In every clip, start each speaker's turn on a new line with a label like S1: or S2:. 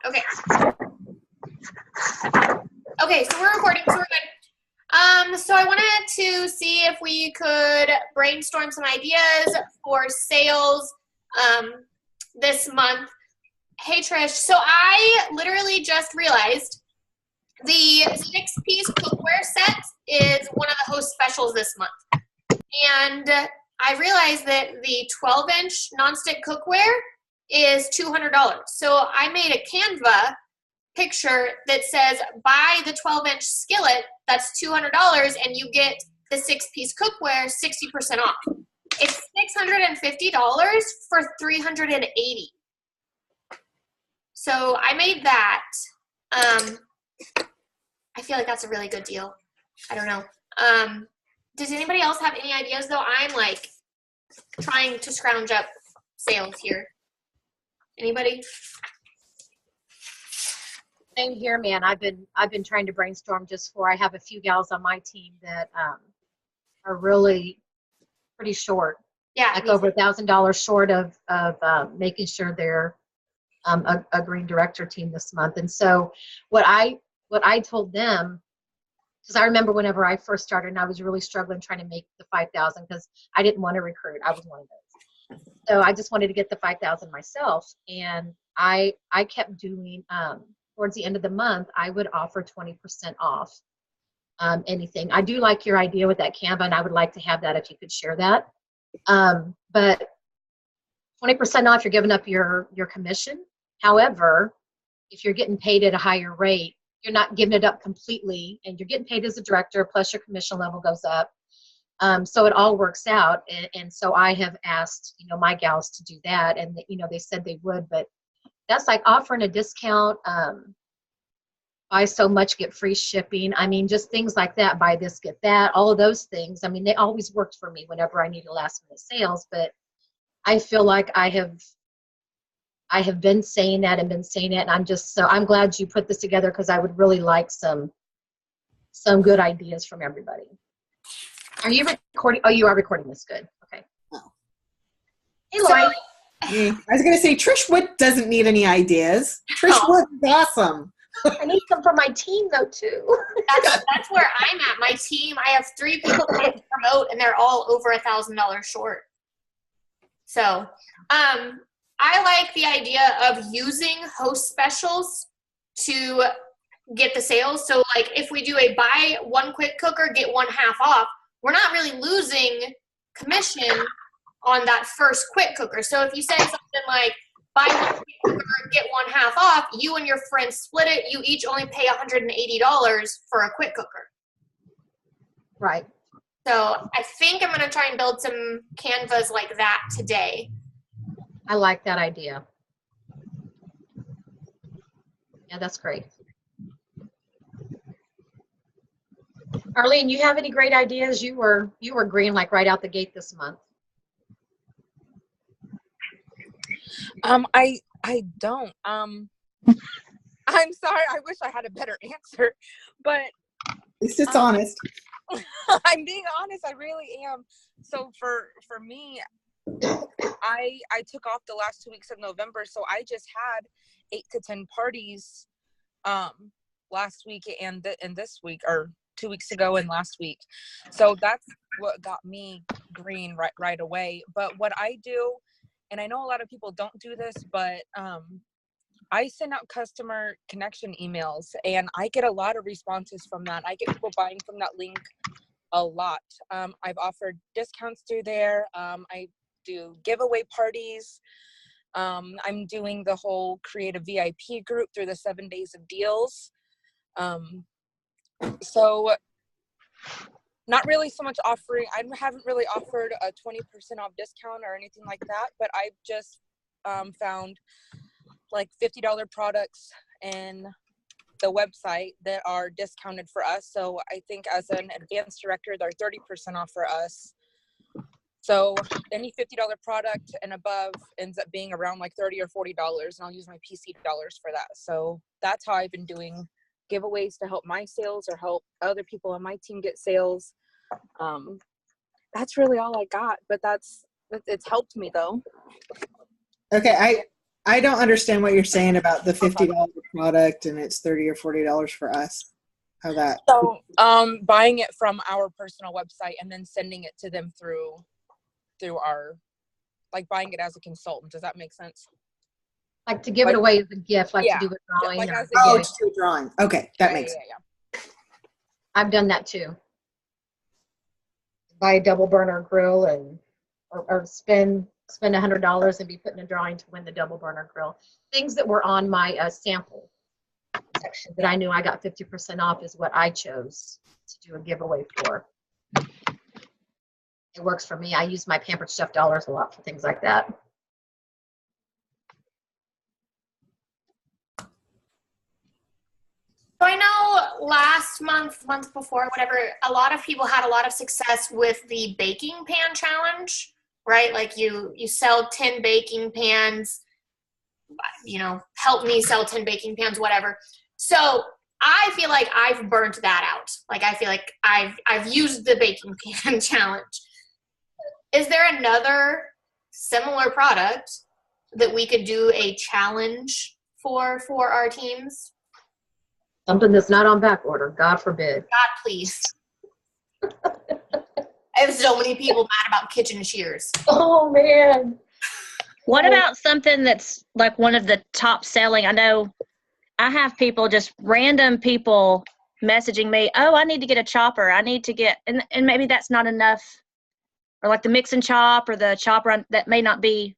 S1: Okay. Okay, so we're recording, so we're good. So I wanted to see if we could brainstorm some ideas for sales this month. Hey Trish, so I literally just realized the 6-piece cookware set is one of the host specials this month. And I realized that the 12-inch nonstick cookware is $200. So I made a Canva picture that says buy the 12-inch skillet, that's $200, and you get the 6-piece cookware 60% off. It's $650 for $380. So I made that. I feel like that's a really good deal. I don't know. Does anybody else have any ideas though? I'm like trying to scrounge up sales here. Anybody?
S2: Same here, man. I've been trying to brainstorm just for, I have a few gals on my team that are really pretty short.
S1: Yeah.
S2: Like over $1,000 short of making sure they're a green director team this month. And so what I told them, because I remember whenever I first started and I was really struggling trying to make the 5,000 because I didn't want to recruit. I was one of those. So I just wanted to get the 5,000 myself. And I kept doing, towards the end of the month, I would offer 20% off anything. I do like your idea with that Canva, and I would like to have that if you could share that. But 20% off, you're giving up your commission. However, if you're getting paid at a higher rate, you're not giving it up completely, and you're getting paid as a director, plus your commission level goes up. So it all works out. And so I have asked, my gals to do that, and they said they would, but that's like offering a discount, buy so much, get free shipping. I mean, just things like that, buy this, get that, all of those things. I mean, they always worked for me whenever I needed last minute sales, but I feel like I have been saying that, and I'm glad you put this together, because I would really like some good ideas from everybody. Are you recording? Oh, you are recording this. Good. Okay.
S3: Oh.
S2: Hey, Lori.
S3: I was going to say, Trish Wood doesn't need any ideas. Trish Wood is awesome.
S2: I need some for my team, though, too.
S1: That's where I'm at. My team, I have 3 people trying to promote, and they're all over $1,000 short. So I like the idea of using host specials to get the sales. So, like, if we do a buy one quick cooker, get one half off, we're not really losing commission on that first quick cooker. So if you say something like, buy one quick cooker, get one half off, you and your friends split it, you each only pay $180 for a quick cooker.
S2: Right.
S1: So I think I'm going to try and build some Canvas like that today.
S2: I like that idea. Yeah, that's great. Arlene, you have any great ideas? You were green like right out the gate this month.
S4: I don't. I'm sorry. I wish I had a better answer, but
S3: At least it's honest.
S4: I'm being honest. I really am. So for me, I took off the last 2 weeks of November, so I just had 8 to 10 parties last week and this week, or 2 weeks ago and last week. So that's what got me green right away. But what I do, and I know a lot of people don't do this, but I send out customer connection emails, and I get a lot of responses from that. I get people buying from that link a lot. I've offered discounts through there. I do giveaway parties. I'm doing the whole create a VIP group through the 7 days of deals. So not really so much offering. I haven't really offered a 20% off discount or anything like that, but I've just found like $50 products in the website that are discounted for us. So I think as an advanced director, they're 30% off for us. So any $50 product and above ends up being around like $30 or $40, and I'll use my PC dollars for that. So that's how I've been doing giveaways to help my sales or help other people on my team get sales. That's really all I got, but it's helped me though.
S3: Okay, I don't understand what you're saying about the $50 product and it's $30 or $40 for us. How that?
S4: So, buying it from our personal website and then sending it to them through our, like buying it as a consultant. Does that make sense?
S2: Like to give it away as a gift, like
S4: yeah,
S2: to do a drawing.
S4: like
S2: or,
S4: as a gift.
S3: To do a drawing. Okay, that makes sense.
S4: Yeah.
S2: I've done that too. Buy a double burner grill and or spend $100 and be put in a drawing to win the double burner grill. Things that were on my sample section that I knew I got 50% off is what I chose to do a giveaway for. It works for me. I use my Pampered Chef dollars a lot for things like that.
S1: So I know last month before, whatever, a lot of people had a lot of success with the baking pan challenge, right? Like you sell 10 baking pans, you know, help me sell 10 baking pans, whatever. So I feel like I've burnt that out. Like I feel like I've used the baking pan challenge. Is there another similar product that we could do a challenge for our teams?
S2: Something that's not on back order, God forbid.
S1: God, please. I have so many people mad about kitchen shears.
S2: Oh, man.
S5: What about something that's like one of the top selling? I know I have people, just random people messaging me, oh, I need to get a chopper. I need to get, and maybe that's not enough. Or like the mix and chop or the chopper, that may not be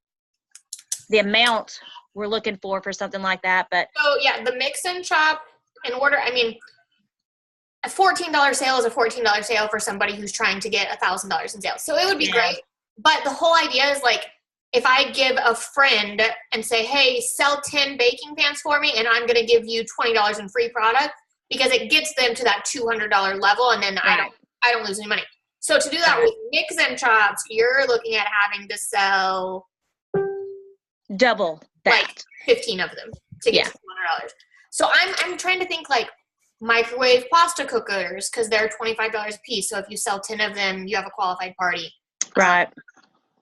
S5: the amount we're looking for something like that. But
S1: so yeah, the mix and chop, in order, I mean, a $14 sale is a $14 sale for somebody who's trying to get $1,000 in sales. So it would be great. But the whole idea is like, if I give a friend and say, hey, sell 10 baking pans for me and I'm going to give you $20 in free product, because it gets them to that $200 level, and then I don't lose any money. So to do that with mix and chops, you're looking at having to sell
S5: double that.
S1: Like 15 of them to get to $200. So I'm trying to think like microwave pasta cookers, because they're $25 a piece. So if you sell 10 of them, you have a qualified party.
S5: Right.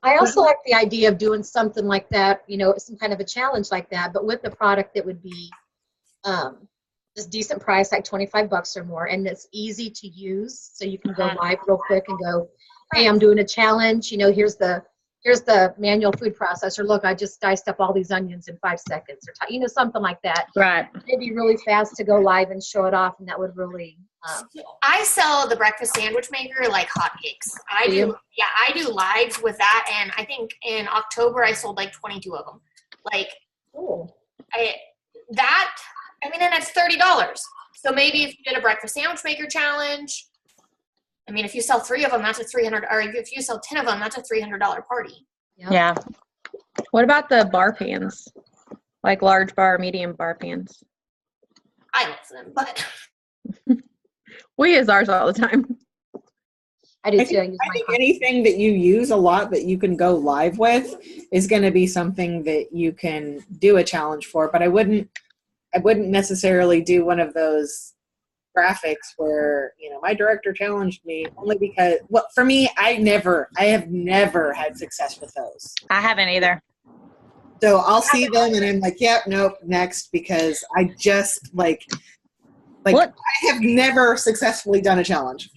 S2: I also like the idea of doing something like that, you know, some kind of a challenge like that, but with the product that would be just decent price, like $25 or more, and it's easy to use. So you can go live real quick and go, hey, I'm doing a challenge. You know, here's the manual food processor. Look, I just diced up all these onions in 5 seconds, or you know, something like that.
S5: Right.
S2: It'd be really fast to go live and show it off, and that would really.
S1: I sell the breakfast sandwich maker like hotcakes. I do lives with that, and I think in October I sold like 22 of them. Like,
S2: cool.
S1: and it's $30. So maybe if you did a breakfast sandwich maker challenge, I mean, if you sell 3 of them, that's a $300. Or if you sell 10 of them, that's a $300 party.
S5: Yeah. What about the bar pans? Like large bar, medium bar pans?
S1: I love them, but
S6: we use ours all the time.
S2: I do too.
S3: I think anything that you use a lot that you can go live with is going to be something that you can do a challenge for. But I wouldn't necessarily do one of those graphics where, you know, my director challenged me, only because, well, for me, I have never had success with those.
S5: I haven't either.
S3: So I'll see them and I'm like, yep, nope, next, because I just like
S5: What?
S3: I have never successfully done a challenge.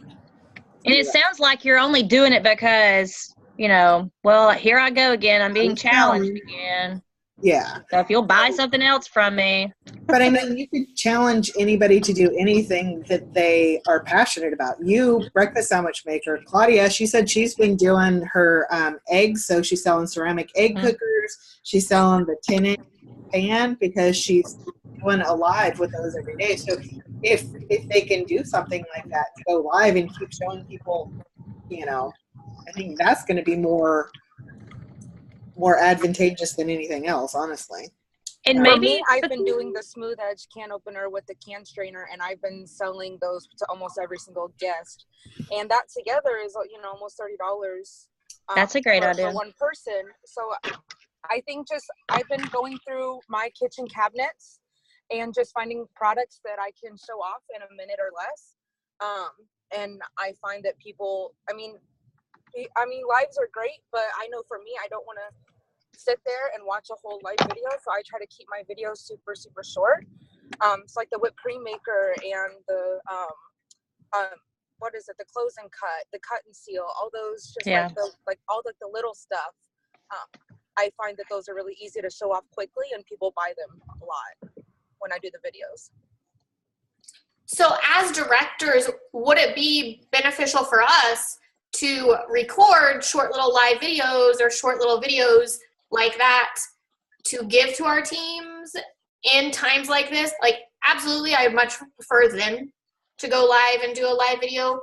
S5: And it sounds like you're only doing it because, you know, well, here I go again. I'm being challenged again.
S3: Yeah.
S5: So if you'll buy something else from me.
S3: But I mean, you could challenge anybody to do anything that they are passionate about. You, breakfast sandwich maker, Claudia, she said she's been doing her eggs. So she's selling ceramic egg cookers. She's selling the tin pan because she's doing a live with those every day. So if they can do something like that, to go live and keep showing people, you know, I think that's going to be more advantageous than anything else, honestly.
S5: And
S4: For
S5: maybe
S4: me, I've been doing the smooth edge can opener with the can strainer, and I've been selling those to almost every single guest. And that together is, you know, almost $30.
S5: That's a great idea.
S4: For one person. So I think I've been going through my kitchen cabinets and just finding products that I can show off in a minute or less. And I find that people, I mean, lives are great, but I know for me, I don't want to sit there and watch a whole live video. So I try to keep my videos super, super short. It's like the whipped cream maker and the, what is it? The close and cut, the cut and seal, all those just
S5: Yeah.
S4: like all the little stuff. I find that those are really easy to show off quickly and people buy them a lot when I do the videos.
S1: So as directors, would it be beneficial for us to record short little live videos or short little videos like that to give to our teams in times like this? Like, absolutely, I would much prefer them to go live and do a live video,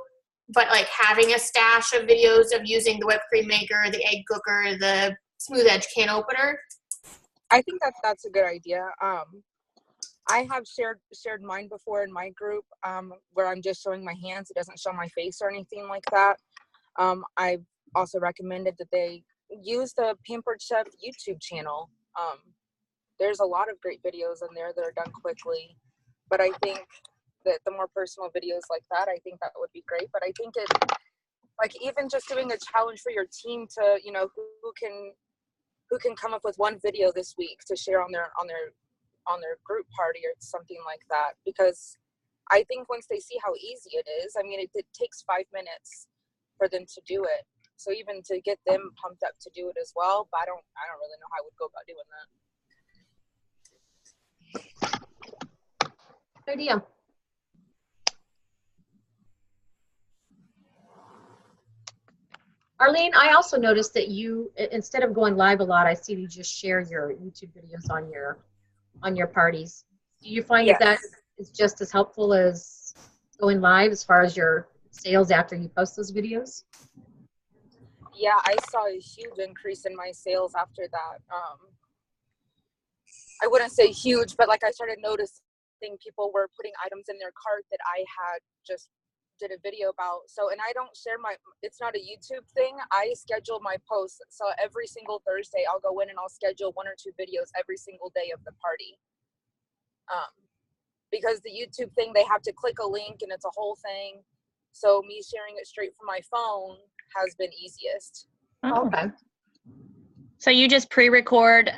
S1: but like having a stash of videos of using the whipped cream maker, the egg cooker, the smooth edge can opener.
S4: I think that's a good idea. I have shared mine before in my group, where I'm just showing my hands. It doesn't show my face or anything like that. I've also recommended that they use the Pampered Chef YouTube channel. There's a lot of great videos in there that are done quickly, but I think that the more personal videos like that, I think that would be great. But I think it, like, even just doing a challenge for your team to, you know, who can come up with one video this week to share on their group party or something like that, because I think once they see how easy it is, I mean, it takes 5 minutes for them to do it. So even to get them pumped up to do it as well, but I don't really know how I would go about doing that.
S2: Good idea. Arlene, I also noticed that you, instead of going live a lot, I see you just share your YouTube videos on your parties. Do you find
S4: Yes.
S2: that is just as helpful as going live as far as your sales after you post those videos?
S4: Yeah, I saw a huge increase in my sales after that. I wouldn't say huge, but like I started noticing people were putting items in their cart that I had just did a video about. So, and I don't share it's not a YouTube thing. I schedule my posts. So every single Thursday I'll go in and I'll schedule 1 or 2 videos every single day of the party. Because the YouTube thing, they have to click a link and it's a whole thing. So me sharing it straight from my phone has been easiest.
S5: Oh.
S2: Okay.
S5: So you just pre-record,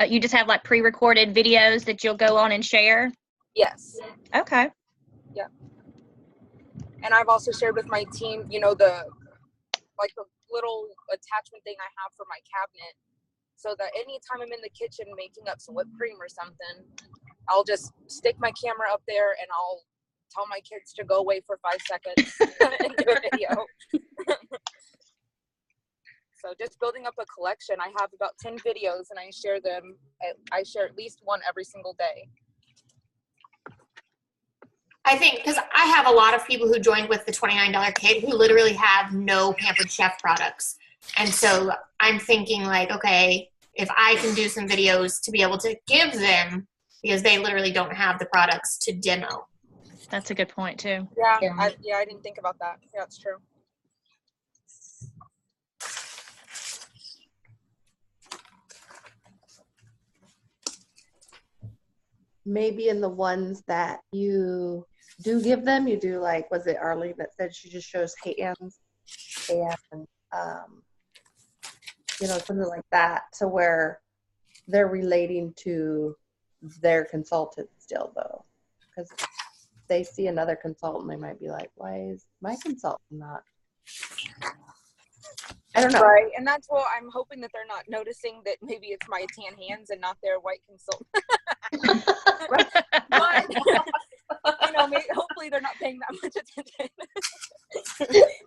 S5: you just have like pre-recorded videos that you'll go on and share?
S4: Yes.
S5: Okay.
S4: Yeah. And I've also shared with my team, you know, the little attachment thing I have for my cabinet, so that anytime I'm in the kitchen making up some whipped cream or something, I'll just stick my camera up there and I'll tell my kids to go away for 5 seconds and do a video. So just building up a collection. I have about 10 videos and I share them. I share at least one every single day.
S1: I think, because I have a lot of people who joined with the $29 kit who literally have no Pampered Chef products. And so I'm thinking like, okay, if I can do some videos to be able to give them, because they literally don't have the products to demo.
S5: That's a good point too.
S4: Yeah,
S2: Yeah.
S4: I didn't think about that. Yeah, it's true.
S6: Maybe in the ones that you do give them, you do like, was it Arlene that said she just shows hands and you know, something like that, to where they're relating to their consultant still though, because they see another consultant, they might be like, why is my consultant not? I don't know.
S4: Right, and that's what I'm hoping, that they're not noticing that maybe it's my tan hands and not their white consultant. But you know, hopefully they're not paying that much attention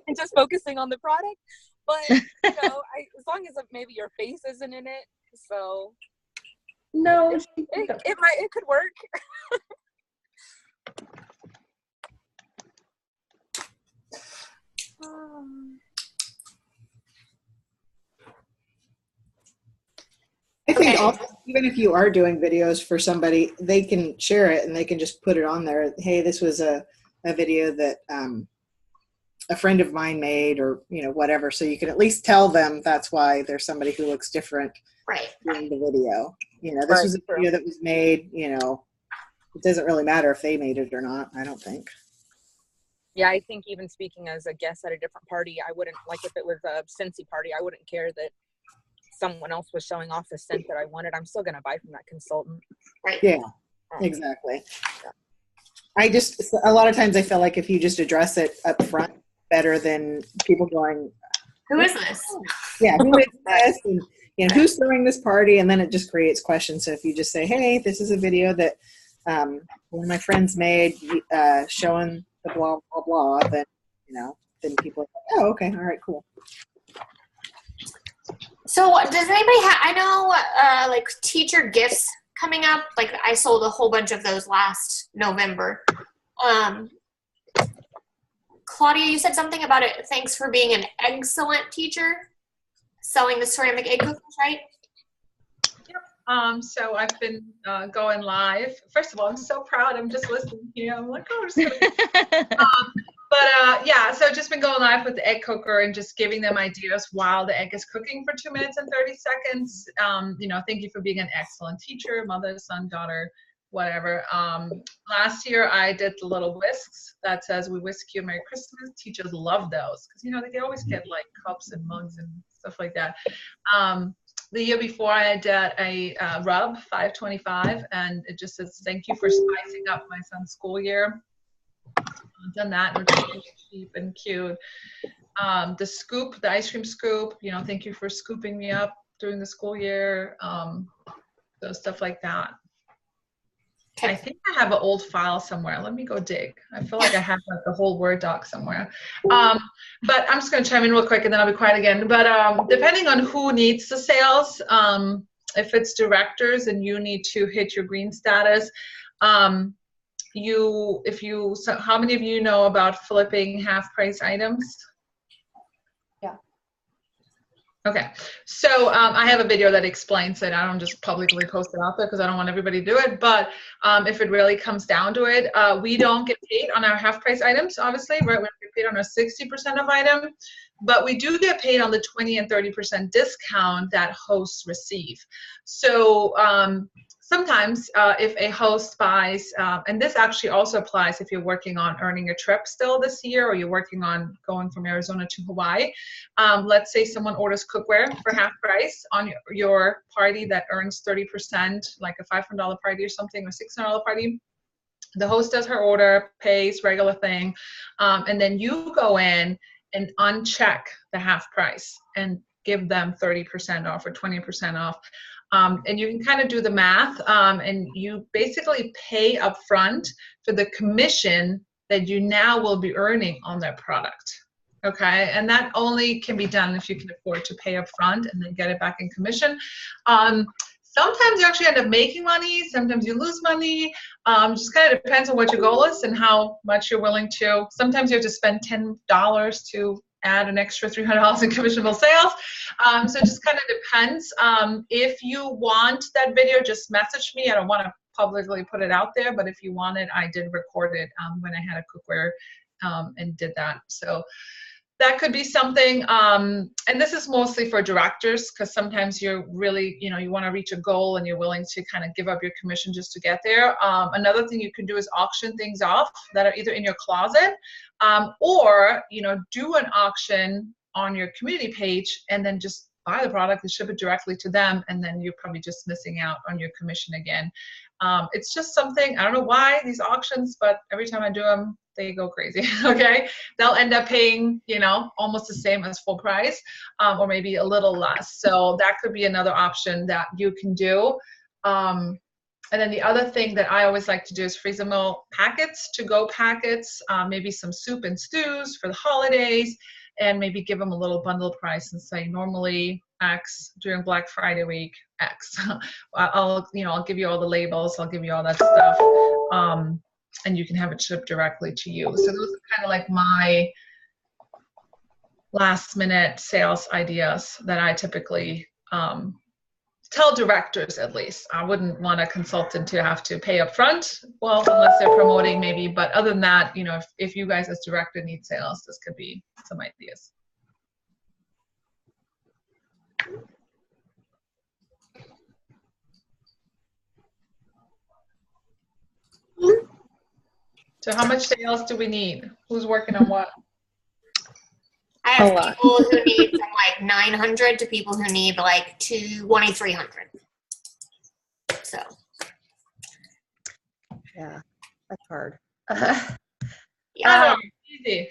S4: and just focusing on the product. But you know, as long as maybe your face isn't in it, so
S6: No,
S4: it could work.
S3: I think
S1: Okay.
S3: also, even if you are doing videos for somebody, they can share it and they can just put it on there. Hey, this was a video that a friend of mine made, or, you know, whatever. So you can at least tell them that's why there's somebody who looks different
S1: Right.
S3: doing the video. You know, this
S4: Right,
S3: was a video that was made, you know, it doesn't really matter if they made it or not, I don't think.
S4: Yeah, I think even speaking as a guest at a different party, I wouldn't, like if it was a Cincy party, I wouldn't care that someone else was showing off the scent that I wanted, I'm still going to buy from that consultant.
S1: Right.
S3: Yeah, exactly. A lot of times I feel like if you just address it up front better than people going,
S1: who is this?
S3: Yeah, who is this? And, who's throwing this party? And then it just creates questions. So if you just say, hey, this is a video that one of my friends made showing the blah, blah, blah, then, then people are like, oh, okay, all right, cool.
S1: So does anybody have, I know like teacher gifts coming up, like I sold a whole bunch of those last November. Claudia, you said something about it. Thanks for being an excellent teacher, selling the ceramic egg cookers, right?
S7: Yep. So I've been going live. First of all, I'm so proud. I'm just listening here. I'm like, oh, just yeah, so just been going live with the egg cooker and just giving them ideas while the egg is cooking for 2 minutes and 30 seconds. Thank you for being an excellent teacher, mother, son, daughter, whatever. Last year I did the little whisks that says we whisk you Merry Christmas. Teachers love those because they always get like cups and mugs and stuff like that. The year before I did a rub 525 and it just says thank you for spicing up my son's school year. I've done that, which is really cheap and cute. The scoop, the ice cream scoop, thank you for scooping me up during the school year. So stuff like that. I think I have an old file somewhere. Let me go dig. I feel like I have like the whole Word doc somewhere. But I'm just going to chime in real quick and then I'll be quiet again. But depending on who needs the sales, if it's directors and you need to hit your green status, how many of you know about flipping half price items?
S6: Yeah.
S7: Okay, so I have a video that explains it. I don't just publicly post it out there because I don't want everybody to do it. But if it really comes down to it, we don't get paid on our half price items, obviously, right? We get paid on our 60% of item, but we do get paid on the 20 and 30% discount that hosts receive. So sometimes if a host buys, and this actually also applies if you're working on earning a trip still this year or you're working on going from Arizona to Hawaii. Let's say someone orders cookware for half price on your party that earns 30%, like a $500 party or something, or $600 party. The host does her order, pays regular thing, and then you go in and uncheck the half price and give them 30% off or 20% off. And you can kind of do the math, and you basically pay up front for the commission that you now will be earning on that product. Okay, and that only can be done if you can afford to pay up front and then get it back in commission. Sometimes you actually end up making money, sometimes you lose money. Just kind of depends on what your goal is and how much you're willing to. Sometimes you have to spend $10 to add an extra $300 in commissionable sales. So it just kind of depends. If you want that video, just message me. I don't want to publicly put it out there, but if you want it, I did record it when I had a cookware and did that. So that could be something, and this is mostly for directors because sometimes you're really, you want to reach a goal and you're willing to kind of give up your commission just to get there. Another thing you can do is auction things off that are either in your closet or, do an auction on your community page and then just buy the product and ship it directly to them, and then you're probably just missing out on your commission again. It's just something, I don't know why these auctions, but every time I do them, they go crazy, okay? They'll end up paying, almost the same as full price, or maybe a little less. So that could be another option that you can do. And then the other thing that I always like to do is freezer meal packets, to-go packets, maybe some soup and stews for the holidays, and maybe give them a little bundle price and say normally X, during Black Friday week X. I'll give you all the labels, I'll give you all that stuff. And you can have it shipped directly to you. So those are kind of like my last minute sales ideas that I typically tell directors, at least. I wouldn't want a consultant to have to pay up front, well, unless they're promoting maybe, but other than that, if you guys as director need sales, this could be some ideas. So how much sales do we need? Who's working on what?
S1: I have
S6: A lot.
S1: people who need from like 900 to people who need like 2,300. So.
S6: Yeah, that's hard.
S1: Yeah.
S7: Easy.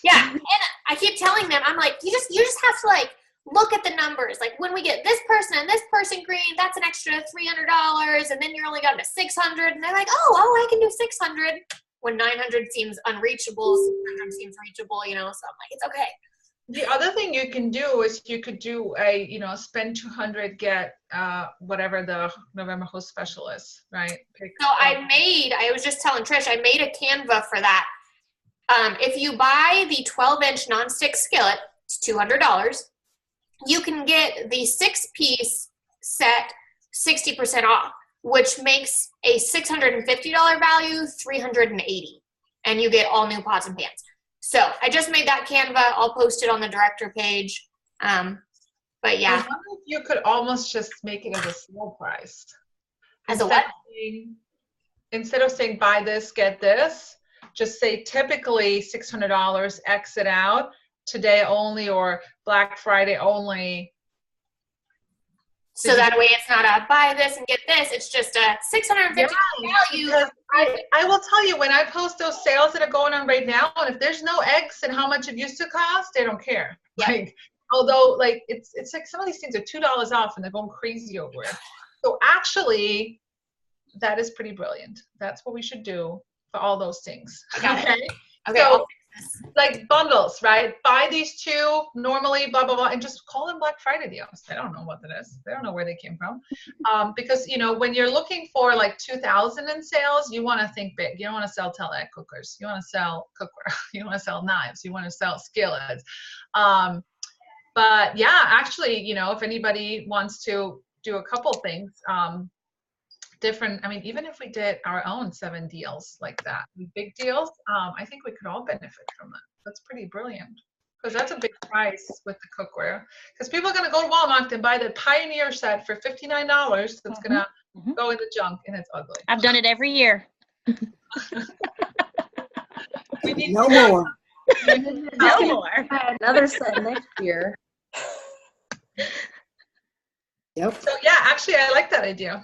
S1: Yeah, and I keep telling them, I'm like, you just have to like look at the numbers. Like when we get this person and this person green, that's an extra $300, and then you're only going to 600, and they're like, oh, I can do 600. When 900 seems unreachable, 600 seems reachable, So I'm like, it's okay.
S7: The other thing you can do is you could do a, spend 200, get whatever the November host special is, right?
S1: So I was just telling Trish, I made a Canva for that. If you buy the 12-inch nonstick skillet, it's $200. You can get the 6-piece set 60% off, which makes a $650 value $380, and you get all new pots and pans. So I just made that Canva. I'll post it on the director page. But yeah.
S7: I wonder if you could almost just make it as a sale price.
S1: As a what?
S7: Instead of saying buy this, get this, just say typically $600, exit out, today only or Black Friday only.
S1: So that way it's not a buy this and get this, it's just a $650 value.
S7: I will tell you, when I post those sales that are going on right now, and if there's no eggs and how much it used to cost, they don't care.
S1: Yep.
S7: Like, although like it's like some of these things are $2 off and they're going crazy over it. So actually, that is pretty brilliant. That's what we should do for all those things. Okay. So, like bundles, right? Buy these two normally, blah, blah, blah, and just call them Black Friday deals. They don't know what that is. They don't know where they came from. Because, when you're looking for like 2,000 in sales, you want to think big. You don't want to sell egg cookers. You want to sell cookware. You want to sell knives. You want to sell skillets. But yeah, actually, if anybody wants to do a couple things, different, even if we did our own 7 deals like that, big deals, I think we could all benefit from that. That's pretty brilliant, because that's a big price with the cookware, because people are going to go to Walmart and buy the Pioneer set for $59 that's going to go in the junk, and it's ugly.
S5: I've done it every year.
S3: We need no more.
S5: No more.
S6: Another set next year.
S3: Yep.
S7: So yeah, actually, I like that idea.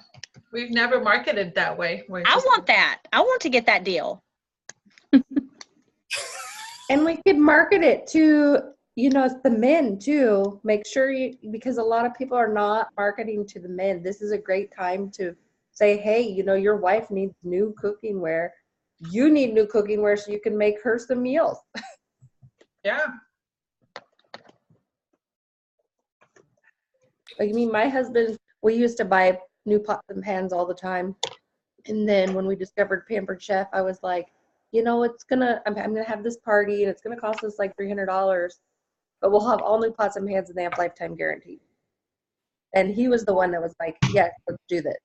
S7: We've never marketed that way.
S5: I want that. I want to get that deal.
S6: And we could market it to, the men too. Make sure because a lot of people are not marketing to the men. This is a great time to say, hey, your wife needs new cooking ware. You need new cooking ware so you can make her some meals.
S7: Yeah.
S6: My husband, we used to buy new pots and pans all the time. And then when we discovered Pampered Chef, I was like, I'm gonna have this party and it's gonna cost us like $300, but we'll have all new pots and pans and they have lifetime guarantee. And he was the one that was like, yes, let's do this.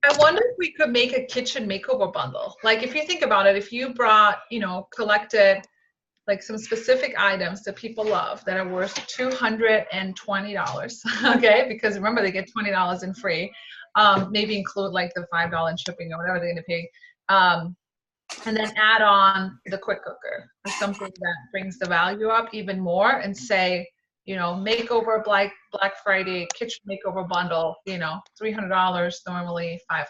S7: I wonder if we could make a kitchen makeover bundle. Like if you think about it, if you brought, collected like some specific items that people love that are worth $220, okay? Because remember, they get $20 in free. Maybe include like the $5 in shipping or whatever they're gonna pay. And then add on the quick cooker or something that brings the value up even more, and say, makeover Black Friday kitchen makeover bundle, $300, normally $500.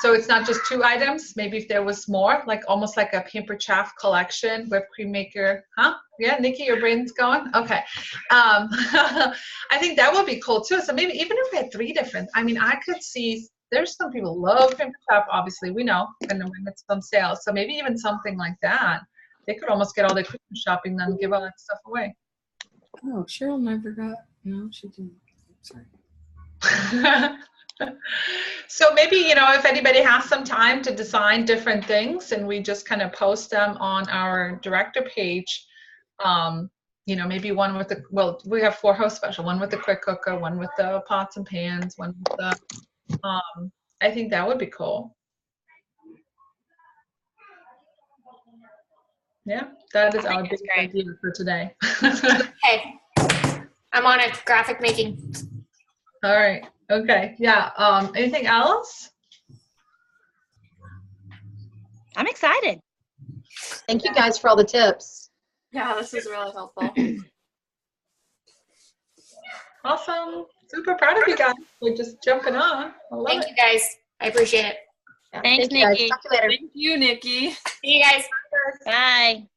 S7: So it's not just 2 items. Maybe if there was more, like almost like a Pampered Chef collection, whipped cream maker. Huh? Yeah, Nikki, your brain's going? Okay. I think that would be cool too. So maybe even if we had 3 different, I could see there's some people who love Pampered Chef, obviously, we know, and when it's on sale. So maybe even something like that. They could almost get all their Christmas shopping done and give all that stuff away.
S3: Oh, Cheryl never got. No, she didn't. Sorry.
S7: So maybe, if anybody has some time to design different things and we just kind of post them on our director page, maybe one with we have 4 host special, one with the quick cooker, one with the pots and pans, one with the, I think that would be cool. Yeah, that is our big idea for today.
S1: Hey, I'm on it. Graphic making.
S7: All right. Okay. Yeah. Anything else?
S5: I'm excited.
S2: Thank you guys for all the tips.
S1: Yeah, this is really helpful.
S7: Awesome. Super proud of you guys. We're just jumping on. I love
S1: Thank
S7: it.
S1: you guys. I appreciate it.
S2: Yeah.
S5: Thanks,
S2: Thank you guys.
S5: Nikki.
S2: Talk to you later.
S8: Thank you, Nikki.
S1: See you guys.
S5: Bye.